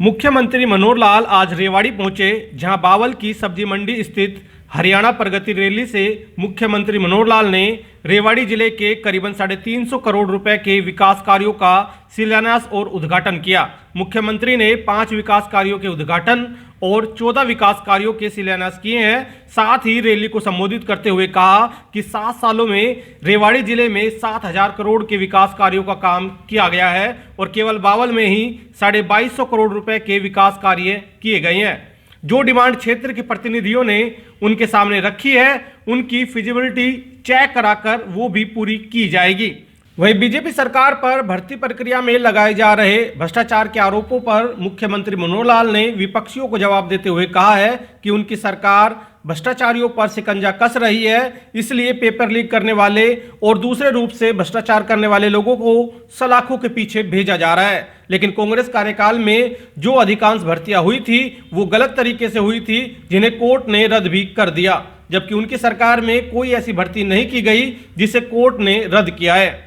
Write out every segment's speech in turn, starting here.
मुख्यमंत्री मनोहर लाल आज रेवाड़ी पहुंचे, जहां बावल की सब्जी मंडी स्थित हरियाणा प्रगति रैली से मुख्यमंत्री मनोहर लाल ने रेवाड़ी जिले के करीबन 350 करोड़ रुपए के विकास कार्यों का शिलान्यास और उद्घाटन किया। मुख्यमंत्री ने 5 विकास कार्यों के उद्घाटन और 14 विकास कार्यों के शिलान्यास किए हैं। साथ ही रैली को संबोधित करते हुए कहा कि 7 सालों में रेवाड़ी जिले में 7,000 करोड़ के विकास कार्यों का काम किया गया है और केवल बावल में ही 2250 करोड़ रुपए के विकास कार्य किए गए हैं। जो डिमांड क्षेत्र के प्रतिनिधियों ने उनके सामने रखी है, उनकी फिजिबिलिटी चेक कराकर वो भी पूरी की जाएगी। वहीं बीजेपी सरकार पर भर्ती प्रक्रिया में लगाए जा रहे भ्रष्टाचार के आरोपों पर मुख्यमंत्री मनोहर लाल ने विपक्षियों को जवाब देते हुए कहा है कि उनकी सरकार भ्रष्टाचारियों पर शिकंजा कस रही है, इसलिए पेपर लीक करने वाले और दूसरे रूप से भ्रष्टाचार करने वाले लोगों को सलाखों के पीछे भेजा जा रहा है। लेकिन कांग्रेस कार्यकाल में जो अधिकांश भर्तियां हुई थी वो गलत तरीके से हुई थी, जिन्हें कोर्ट ने रद्द भी कर दिया, जबकि उनकी सरकार में कोई ऐसी भर्ती नहीं की गई जिसे कोर्ट ने रद्द किया है।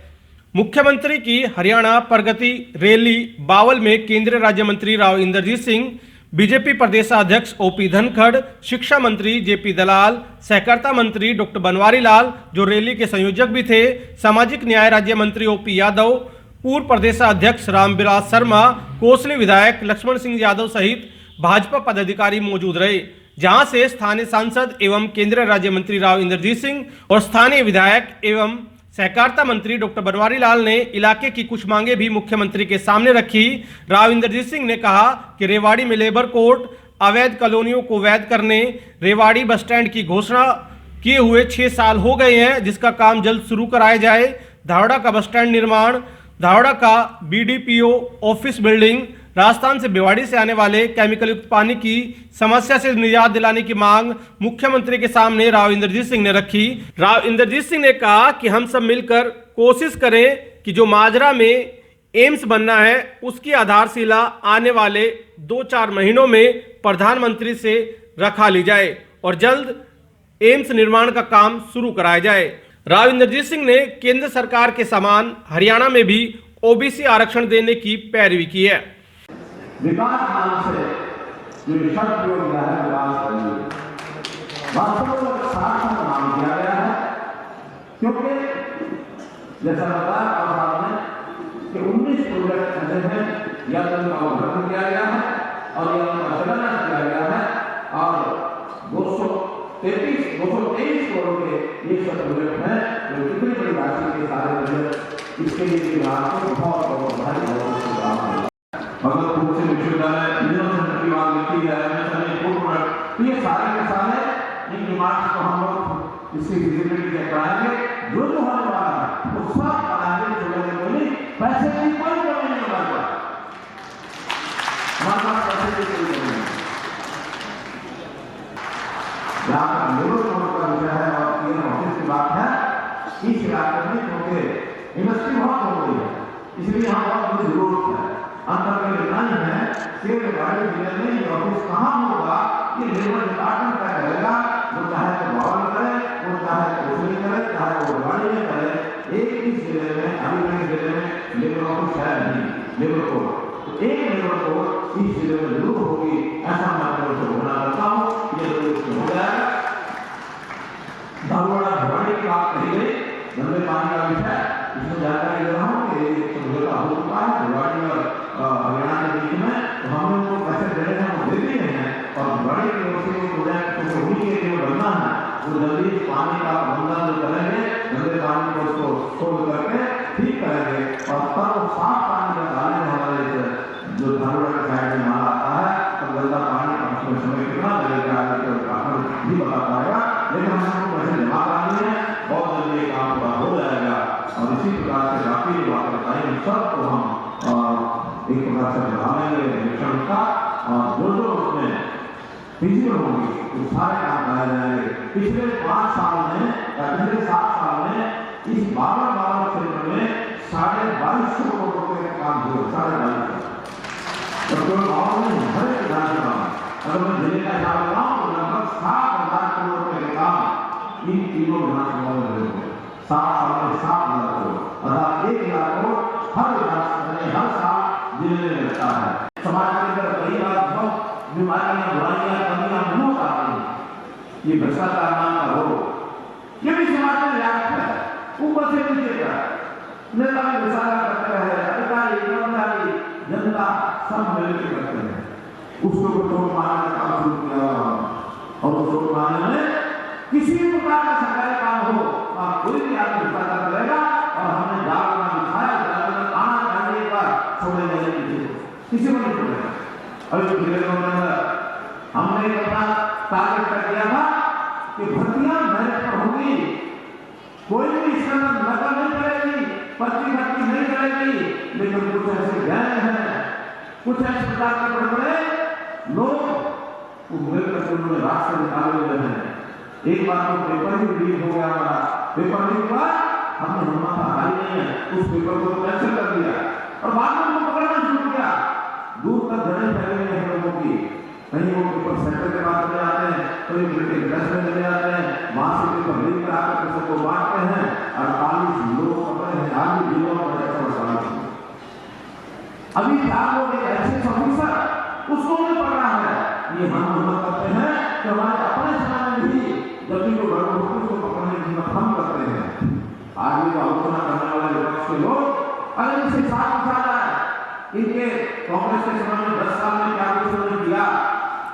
मुख्यमंत्री की हरियाणा प्रगति रैली बावल में केंद्रीय राज्य मंत्री राव इंद्रजीत सिंह, बीजेपी प्रदेशाध्यक्ष ओपी धनखड़, शिक्षा मंत्री जेपी दलाल, सहकारिता मंत्री डॉक्टर बनवारी लाल जो रैली के संयोजक भी थे, सामाजिक न्याय राज्य मंत्री ओपी यादव, पूर्व प्रदेशाध्यक्ष रामविलास शर्मा, कोसली विधायक लक्ष्मण सिंह यादव सहित भाजपा पदाधिकारी मौजूद रहे। जहां से स्थानीय सांसद एवं केंद्रीय राज्य मंत्री राव इंद्रजीत सिंह और स्थानीय विधायक एवं सहकारिता मंत्री डॉक्टर बनवारी लाल ने इलाके की कुछ मांगे भी मुख्यमंत्री के सामने रखी। राव इंद्रजीत सिंह ने कहा कि रेवाड़ी में लेबर कोर्ट, अवैध कॉलोनियों को वैध करने, रेवाड़ी बस स्टैंड की घोषणा किए हुए 6 साल हो गए हैं, जिसका काम जल्द शुरू कराया जाए। धावड़ा का बस स्टैंड निर्माण, धावड़ा का बीडीपीओ ऑफिस बिल्डिंग, राजस्थान से भिवाड़ी से आने वाले केमिकल युक्त पानी की समस्या से निजात दिलाने की मांग मुख्यमंत्री के सामने राव इंद्रजीत सिंह ने रखी। राव इंद्रजीत सिंह ने कहा कि हम सब मिलकर कोशिश करें कि जो माजरा में एम्स बनना है उसकी आधारशिला आने वाले 2-4 महीनों में प्रधानमंत्री से रखा ली जाए और जल्द एम्स निर्माण का काम शुरू कराया जाए। राव इंद्रजीत सिंह ने केंद्र सरकार के समान हरियाणा में भी ओबीसी आरक्षण देने की पैरवी की है। विकास नाम से जो शब्द प्रयोग किया है, विकास करिए, वास्तव में सार्थक नाम दिया गया है, क्योंकि जैसा बताया आपने कि 19 प्रोजेक्ट ऐसे हैं या तो उनका उद्घाटन किया गया है और या उनका शिलान्यास किया गया है और 223 करोड़ के ये सब प्रोजेक्ट हैं जो कितनी बड़ी राशि के सारे प्रोजेक्ट, इसके लिए आपको बहुत बहुत बधाई भगत से विश्वविद्यालय यूनिवर्सिटी की बात लिखी है, तो ये सारे के सारे इन डिमांड्स को हम लोग इसकी विजिबिलिटी चेक कराएंगे। जो होने वाला है वो सब कराएंगे, चलेंगे कोई पैसे की कोई कमी नहीं होगा, हमारे पास पैसे की कोई कमी नहीं। जहाँ तक लेबर कोर्ट का विषय है और ये ऑफिस की बात है, इस इलाके में क्योंकि इंडस्ट्री बहुत हो गई है, इसलिए यहाँ बहुत बड़ी जरूरत है। अंतर में नहीं है कि रेवाड़ी जिले में ये ऑफिस कहाँ होगा, ये लेबर डिपार्टमेंट का रहेगा। वो चाहे तो बावल करे, वो चाहे तो कोसली करे, चाहे वो रेवाड़ी में करे, एक ही जिले में अभी जिले में लेबर ऑफिस है नहीं, लेबर कोर्ट, तो एक लेबर कोर्ट इस जिले में जरूर होगी, ऐसा मैं आपको घोषणा करता हूँ। ये जरूर हो जाएगा। धावड़ा भिवाड़ी की बात कही गई, गंदे पानी का विषय, इसमें जानकारी दे रहा हूँ कि समझौता हो चुका है भिवाड़ी और हरियाणा के बीच में, तो हम लोग को पैसे देने हैं वो दे भी नहीं है और बड़ी यूनिवर्सिटी को प्रोजेक्ट तो उन्हीं के लिए बनना है, वो जल्दी पानी का प्रबंधन जो करेंगे, गंदे पानी को उसको सोल्व करके ठीक करेंगे और तब वो साफ पानी का डालने हमारे जो धारोड़ा के साइड में माल आता है तो गंदा पानी उसमें समय कितना लगेगा भी बता पाएगा। लेकिन हम लोग पैसे जमा कराने हैं, बहुत जल्दी ये काम पूरा हो जाएगा और इसी प्रकार से बाकी जो बात बताई सबको हम एक प्रकार से बढ़ाएंगे मिशन का और जो उसमें फिजिकल होंगे वो सारे काम कराए जाएंगे। पिछले 5 साल में या पिछले 7 साल में इस 12 क्षेत्र में 2250 करोड़ रुपए का काम हुआ, 2250। तो कोई और नहीं, हर एक विधानसभा अगर मैं जिले का हिसाब लगाऊं तो लगभग 7,000 करोड़ रुपए के काम इन तीनों विधानसभाओं में हुए। 7 साल में 7,000 करोड़, अर्थात 1,00,000 करोड़ हर विधानसभा में हर साल जिले में लगता है। समाज के अंदर ये भ्रष्टाचार नाम का हो, ये भी समाज में व्याप्त है, ऊपर से नीचे तक नेता भी भ्रष्टाचार करते हैं, अधिकारी कर्मचारी जनता सब मिलकर करते हैं। उसको तोड़ मारने का काम शुरू किया और उस तोड़ मारने में किसी प्रकार का सरकारी काम हो, कोई भी आदमी भ्रष्टाचार करेगा और हमने जाल में बिछाया, जाल में आना चाहिए पर छोड़े जाएंगे किसी को नहीं छोड़ेगा। अभी पिछले दिनों में हमने अपना टारगेट कर दिया था कि भर्तियां मेरिट पर होंगी, कोई भी इसका नकल नहीं करेगी, पर्ची भर्ती नहीं करेगी, लेकिन कुछ ऐसे गैर हैं, कुछ ऐसे प्रकार के बड़े-बड़े लोग मिलकर उन्होंने रास्ते निकाले हुए हैं। एक बार तो पेपर ही लीक हो गया हमारा, पेपर लीक हुआ, हमने हिम्मत हारी नहीं है, उस पेपर को कैंसिल कर दिया और बाद में उनको पकड़ना शुरू किया। दूर तक जड़ें फैली हुई हैं लोगों की, कहीं वो पेपर सेंटर के पास चले जाते हैं, कहीं बिल्डिंग डस्ट में चले जाते हैं, वहां से पेपर लीक करा कर सबको बांटते हैं, 48 लोग पकड़े हैं, आगे जिलों में अभी 4 लोग एक ऐसे ऑफिसर उसको नहीं पकड़ा है। ये हम हिम्मत करते हैं कि हमारे अपने समय में भी जब भी कोई गड़बड़ होती है उसको पकड़ने की हिम्मत हम करते हैं। आगे का आलोचना करने वाले विपक्ष के लोग अगर इसे साथ उठा रहा है, इनके कांग्रेस के समय में 10 साल में क्या कुछ उन्होंने किया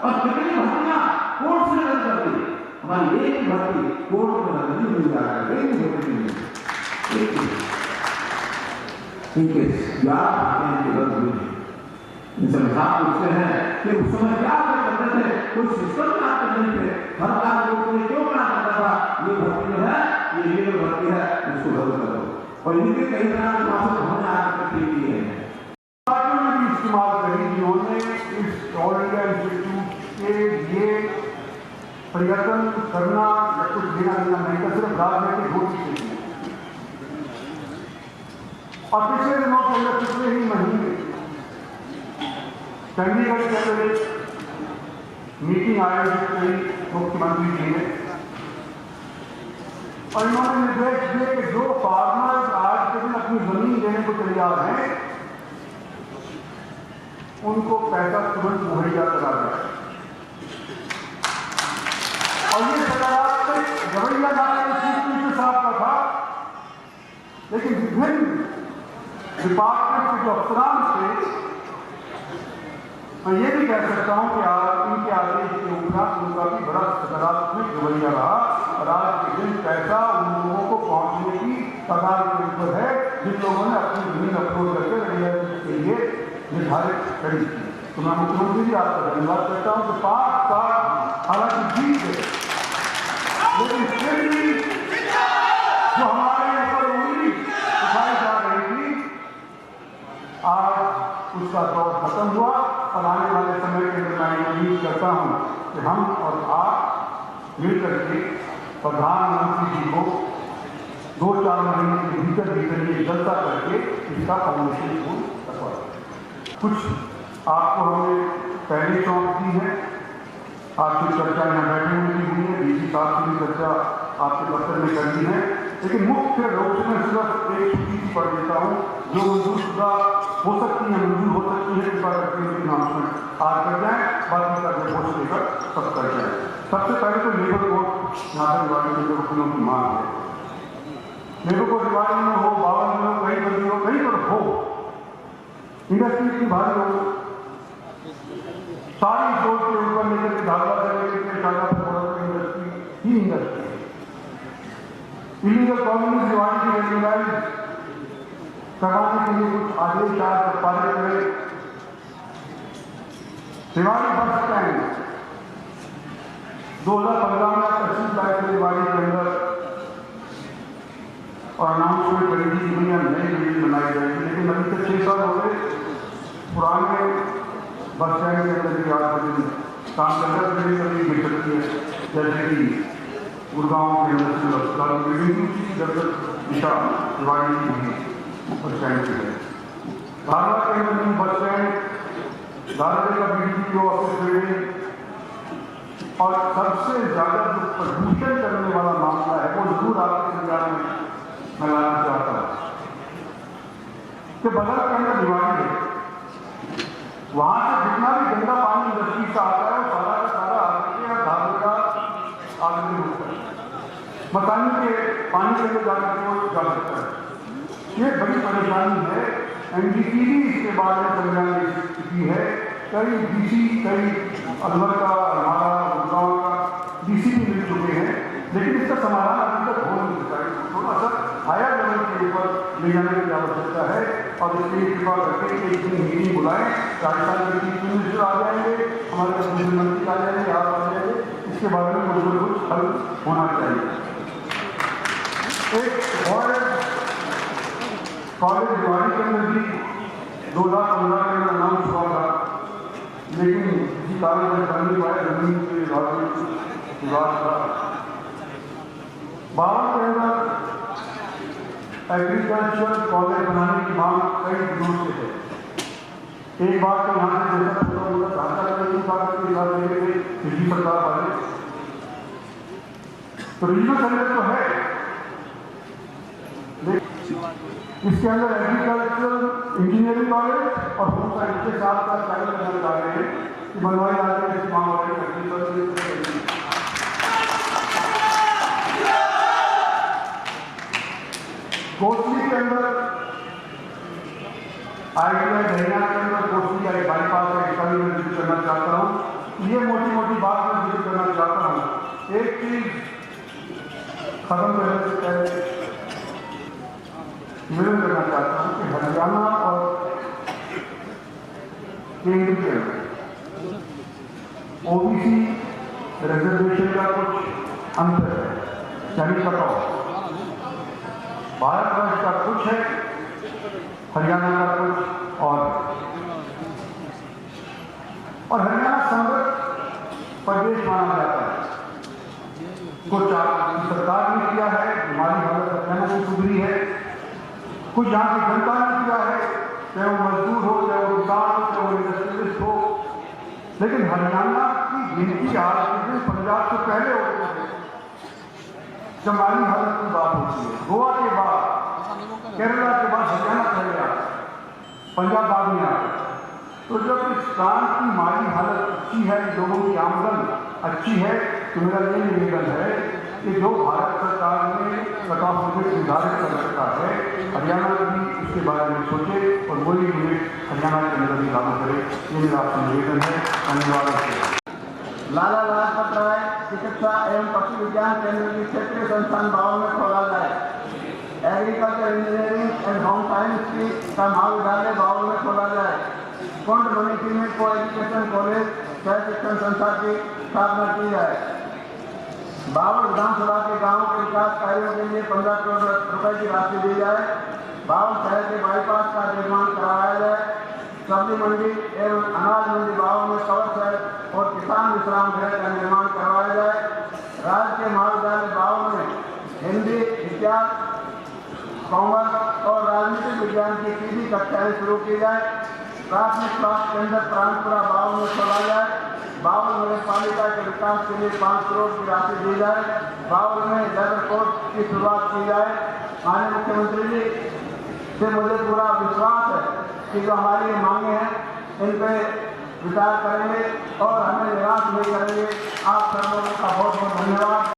और कितनी भर्तियां कोर्ट से रद्द कर दी, हमारी एक ही भर्ती कोर्ट में रद्द नहीं हुई जाकर इनके याद रद्द हुई। इनसे हिसाब पूछते हैं कि उस समय क्या करते थे, कोई सिस्टम काम करते नहीं थे, हर काम लोगों ने क्यों काम करता था, ये भर्ती जो है ये भर्ती है, इसको रद्द कर दो। और इनके कई तरह के मामले हमने आकर ठीक किए हैं। पार्टियों ने भी इस्तेमाल करी, जिन्होंने इस ऑल इंडिया इंस्टीट्यूट के लिए परिवर्तन करना या कुछ देना नहीं कर, सिर्फ राजनीतिक घोषित की। और पिछले दिनों के अंदर पिछले ही महीने चंडीगढ़ के अंदर एक मीटिंग आयोजित करी मुख्यमंत्री जी ने और इन्होंने निर्देश दिए कि जो फार्मर्स आज के दिन अपनी जमीन देने को तैयार हैं उनको पैसा तुरंत मुहैया करा जाए। और ये सकारात्मक रवैया लाने साहब का था, लेकिन विभिन्न डिपार्टमेंट के जो अफसरान थे, मैं ये भी कह सकता हूं कि आज इनके आदेश के उपरांत उनका भी बड़ा सकारात्मक रवैया रहा और आज के दिन पैसा उन लोगों को पहुंचने की कगार के ऊपर है जिन लोगों ने अपनी जमीन अप्रोच करके रवैया के लिए निर्धारित करी थी। तो मैं मुख्यमंत्री जी आपका धन्यवाद करता हूँ कि 5 साल हालांकि जीत गए, लेकिन फिर भी जो हमारे ऊपर उंगली उठाई जा रही थी, आज उसका दौर खत्म हुआ और आने वाले समय के अंदर मैं उम्मीद करता हूं कि हम और आप मिलकर के प्रधानमंत्री जी को 2-4 महीने के भीतर भीतर ये जल्दा करके इसका फाउंडेशन पूर्ण करवा दें। कुछ आपको हमने पहले सौंप दी है, आपकी चर्चा यहाँ बैठे हुए की हुई है, डीसी साहब की भी चर्चा आपके दफ्तर में कर दी है, लेकिन मुख्य रूप से मैं सिर्फ एक सूची सी पढ़ देता हूँ जो मंजूरशुदा हो सकती है, मंजूर हो सकती है, कृपा करके उनकी अनाउंसमेंट आज कर जाए, बाकी का रिपोर्ट लेकर सब कर जाए। सबसे पहले तो लेबर कोड यहाँ पर रिवाड़ी के वकीलों की मांग है। लेबर कोड रिवाड़ी में हो, 52 में हो, कहीं पर भी हो, कहीं पर हो, इंडस्ट्री की भारी हो, सारी सोच के ऊपर लेकर के धागा से लेकर शाखा पर इंडस्ट्री ही इंडस्ट्री है। इलीगल कॉलोनी रिवाड़ी की रेगुलराइज कराने के लिए कुछ आदेश आज पारित करें। रिवाड़ी बस स्टैंड 2015 में 25 लाख के रिवाड़ी के अंदर और अनाउंसमेंट करी थी कि नई बिल्डिंग बनाई जाएगी, लेकिन अभी तक 6 साल हो गए, पुराने बस स्टैंड के अंदर भी आज के दिन काम करता बिल्डिंग कभी मिल सकती है, जैसे कि गुड़गांव के अंदर बिल्डिंग की दिशा रिवाड़ी की बस स्टैंड की है। धारवाड़ के अंदर बस स्टैंड, धारवाड़ का BDO ऑफिस बिल्डिंग और सबसे ज्यादा जो प्रदूषण करने वाला मामला है वो जरूर आपके संज्ञान में मैं लाना चाहता हूँ कि बगल के अंदर रिवाड़ी है, वहां से जितना भी गंदा पानी इंडस्ट्री का आता है वो सारा का सारा आके धारवाड़ आगे होता है। मकानी के पानी के लिए जाकर कोई जा सकता है। ये बड़ी परेशानी है। एनडीटीवी इसके बारे में संज्ञान की है। कई डीसी, कई अलवर का, हमारा गुड़गांव का डीसी भी मिल चुके हैं, लेकिन इसका समाधान अभी तक हो नहीं सका। थोड़ा सा हायर लेवल के ऊपर ले जाने की आवश्यकता है और इसके लिए कृपा करके एक दिन मीटिंग बुलाएं। राजस्थान के चीफ मिनिस्टर आ जाएंगे, हमारे मुख्यमंत्री आ जाएंगे, आप आ जाएंगे, इसके बारे में कुछ न कुछ हल होना चाहिए। एक और कॉलेज रेवाड़ी के अंदर भी 2015 के अंदर अनाउंस हुआ था, लेकिन किसी कारण से बन नहीं पाया, जमीन के विवाद था। बावन के अंदर एग्रीकल्चर कॉलेज बनाने की मांग कई दिनों से है। एक बार तो यहाँ से जैसा पूरा पूरा ढांचा करने की बात दिल्ली सरकार वाले, तो रीजनल सेंटर तो है, इसके अंदर एग्रीकल्चर इंजीनियरिंग कॉलेज और होम साइंस के साथ साथ शामिल करना चाह रहे हैं कि बनवाई जा रही है। इस मांग वाले कोसली के अंदर आईटीआई हरियाणा के अंदर कोसली का एक बाईपास है, इसका भी मैं जिक्र करना चाहता हूँ। ये मोटी मोटी बात मैं जिक्र करना चाहता हूँ। एक चीज खत्म करने से पहले निवेदन करना चाहता हूँ कि हरियाणा और केंद्र के अंदर ओबीसी रिजर्वेशन का कुछ अंतर है, यानी कटऑफ। भारतवर्ष का कुछ है, हरियाणा का कुछ और हरियाणा समृद्ध प्रदेश माना जाता है। कुछ सरकार ने किया है, हमारी हालत हरियाणा से सुधरी है। कुछ यहाँ की जनता ने किया है, चाहे वो मजदूर हो, चाहे वो किसान हो, चाहे वो इंडस्ट्रियलिस्ट हो, लेकिन हरियाणा की गिनती आज के दिन पंजाब से पहले होती है। जब हमारी हालत की बात होती है, गोवा के बाद, केरला के बाद हरियाणा पहले आता है, पंजाब बाद में आता है। तो जब इस प्रांत की माली हालत अच्छी है, लोगों की आमदन अच्छी है, तो मेरा ये निवेदन है कि जो भारत सरकार ने कटऑफ लिमिट निर्धारित कर रखा है, हरियाणा भी इसके बारे में सोचे और वही लिमिट हरियाणा के अंदर भी लागू करे। ये मेरा आपसे निवेदन है। धन्यवाद। लाला लाजपत राय चिकित्सा एवं पशु विज्ञान केंद्र की क्षेत्रीय संस्थान बावल में खोला जाए। Agriculture engineering and home science की का महाविद्यालय बावल में खोला जाए। कुंड मनीषी में को एजुकेशन कॉलेज सह शिक्षण संस्था की स्थापना की जाए। बावल विधानसभा के गाँव के विकास कार्यों के लिए 15 करोड़ रुपए की राशि दी जाए। बावल शहर के बाईपास का निर्माण कराया जाए। सब्जी मंडी एवं अनाज मंडी बावल में कवर शेड और किसान विश्राम गृह का निर्माण करवाया जाए। राजकीय महाविद्यालय बावल में हिंदी, इतिहास, कॉमर्स और राजनीतिक विज्ञान की सीधी कक्षाएं शुरू की जाए। प्राथमिक स्वास्थ्य केंद्र प्राणपुरा बावल में खोला जाए। बावल नगर पालिका के विकास के लिए 5 करोड़ की राशि दी जाए। बावल में लेबर कोर्ट की शुरुआत की जाए। माननीय मुख्यमंत्री जी से मुझे पूरा विश्वास है कि जो हमारी मांगे हैं इन पे विचार करेंगे और हमें निराश नहीं करेंगे। आप सब लोगों का बहुत बहुत धन्यवाद।